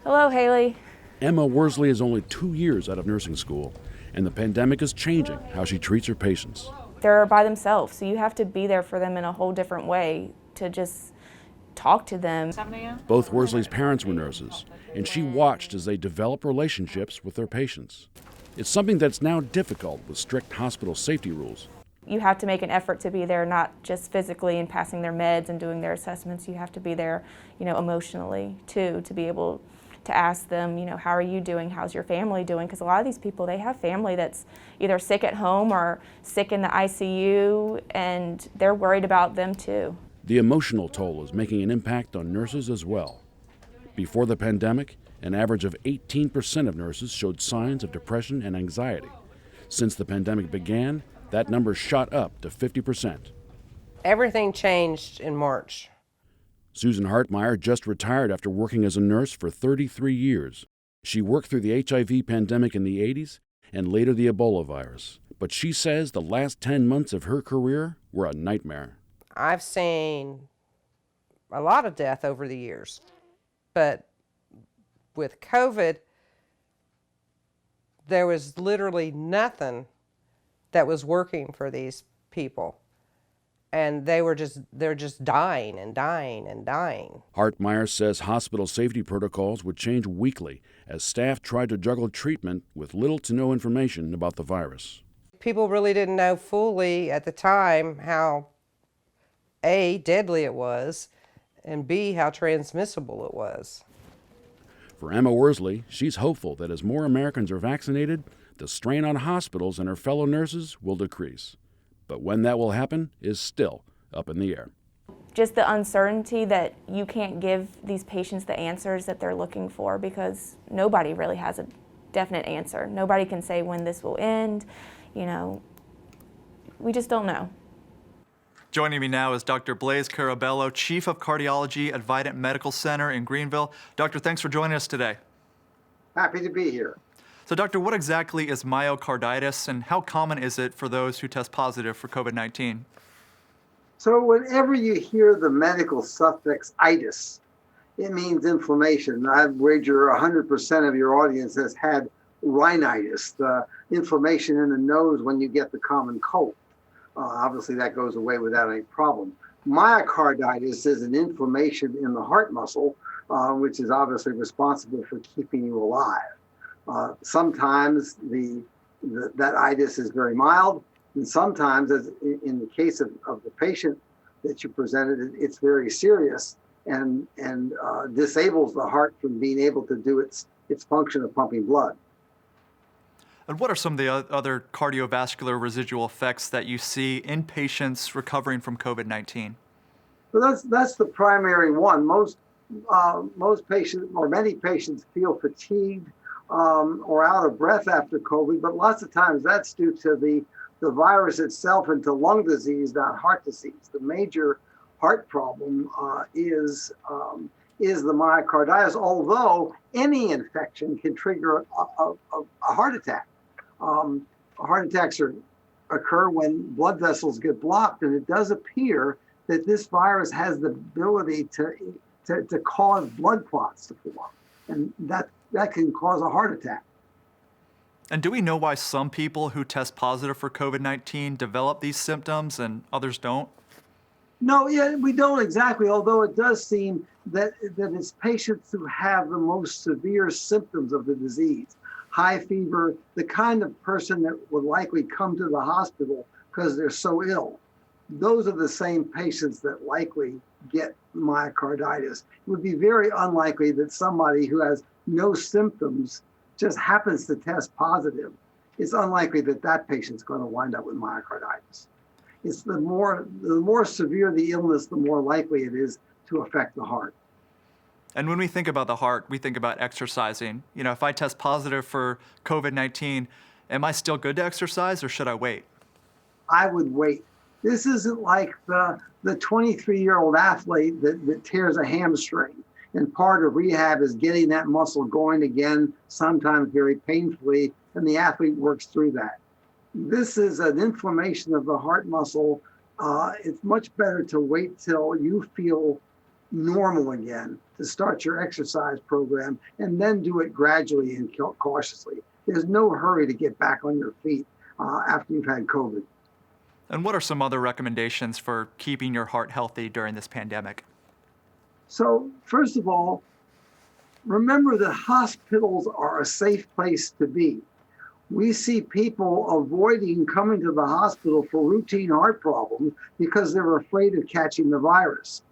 Hello, Haley. Emma Worsley is only 2 years out of nursing school, and the pandemic is changing how she treats her patients. They're by themselves, so you have to be there for them in a whole different way to just talk to them. Both Worsley's parents were nurses, and she watched as they developed relationships with their patients. It's something that's now difficult with strict hospital safety rules. You have to make an effort to be there, not just physically and passing their meds and doing their assessments. You have to be there, emotionally too, to be able to ask them, how are you doing? How's your family doing? Because a lot of these people, they have family that's either sick at home or sick in the ICU, and they're worried about them too. The emotional toll is making an impact on nurses as well. Before the pandemic, an average of 18% of nurses showed signs of depression and anxiety. Since the pandemic began, that number shot up to 50%. Everything changed in March. Susan Hartmeyer just retired after working as a nurse for 33 years. She worked through the HIV pandemic in the 80s and later the Ebola virus. But she says the last 10 months of her career were a nightmare. I've seen a lot of death over the years, but with COVID, there was literally nothing that was working for these people. And they're just dying and dying and dying. Hartmeyer says hospital safety protocols would change weekly as staff tried to juggle treatment with little to no information about the virus. People really didn't know fully at the time how A, deadly it was, and B, how transmissible it was. For Emma Worsley, she's hopeful that as more Americans are vaccinated, the strain on hospitals and her fellow nurses will decrease. But when that will happen is still up in the air. Just the uncertainty that you can't give these patients the answers that they're looking for, because nobody really has a definite answer. Nobody can say when this will end. We just don't know. Joining me now is Dr. Blaise Carabello, Chief of Cardiology at Vidant Medical Center in Greenville. Doctor, thanks for joining us today. Happy to be here. So, Doctor, what exactly is myocarditis, and how common is it for those who test positive for COVID-19? So whenever you hear the medical suffix itis, it means inflammation. I'd wager 100% of your audience has had rhinitis, the inflammation in the nose when you get the common cold. Obviously, that goes away without any problem. Myocarditis is an inflammation in the heart muscle, which is obviously responsible for keeping you alive. Sometimes that itis is very mild, and sometimes, as in the case of the patient that you presented, it's very serious and disables the heart from being able to do its function of pumping blood. And what are some of the other cardiovascular residual effects that you see in patients recovering from COVID-19? So that's the primary one. Most patients, or many patients, feel fatigued or out of breath after COVID, but lots of times that's due to the virus itself and to lung disease, not heart disease. The major heart problem is the myocarditis, although any infection can trigger a heart attack. Heart attacks occur when blood vessels get blocked, and it does appear that this virus has the ability to cause blood clots to form, and that can cause a heart attack. And do we know why some people who test positive for COVID-19 develop these symptoms and others don't? No, yeah, we don't exactly, although it does seem that it's patients who have the most severe symptoms of the disease. High fever, the kind of person that would likely come to the hospital because they're so ill. Those are the same patients that likely get myocarditis. It would be very unlikely that somebody who has no symptoms just happens to test positive. It's unlikely that patient's going to wind up with myocarditis. It's the more severe the illness, the more likely it is to affect the heart. And when we think about the heart, we think about exercising. If I test positive for COVID-19, am I still good to exercise or should I wait? I would wait. This isn't like the 23-year-old athlete that tears a hamstring. And part of rehab is getting that muscle going again, sometimes very painfully, and the athlete works through that. This is an inflammation of the heart muscle. It's much better to wait till you feel normal again, to start your exercise program, and then do it gradually and cautiously. There's no hurry to get back on your feet after you've had COVID. And what are some other recommendations for keeping your heart healthy during this pandemic? So, first of all, remember that hospitals are a safe place to be. We see people avoiding coming to the hospital for routine heart problems because they're afraid of catching the virus.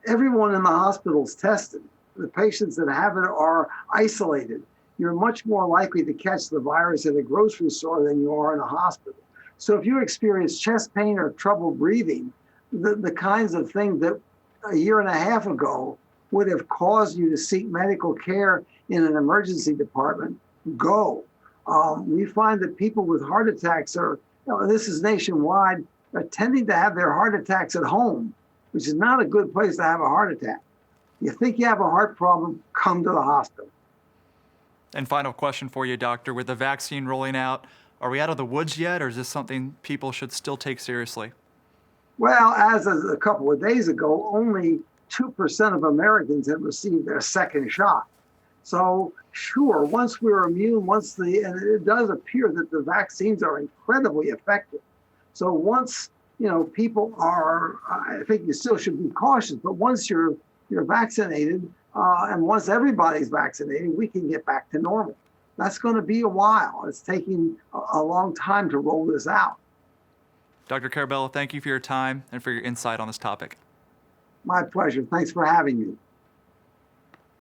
Everyone in the hospital is tested. The patients that have it are isolated. You're much more likely to catch the virus at a grocery store than you are in a hospital. So if you experience chest pain or trouble breathing, the kinds of things that a year and a half ago would have caused you to seek medical care in an emergency department, go. We find that people with heart attacks this is nationwide, are tending to have their heart attacks at home, which is not a good place to have a heart attack. You think you have a heart problem, come to the hospital. And final question for you, doctor. With the vaccine rolling out, are we out of the woods yet, or is this something people should still take seriously? Well, as of a couple of days ago, only 2% of Americans have received their second shot. So sure, once we're immune, and it does appear that the vaccines are incredibly effective. So once, people are, I think you still should be cautious, but once you're vaccinated, and once everybody's vaccinated, we can get back to normal. That's going to be a while. It's taking a long time to roll this out. Dr. Carabello, thank you for your time and for your insight on this topic. My pleasure. Thanks for having me.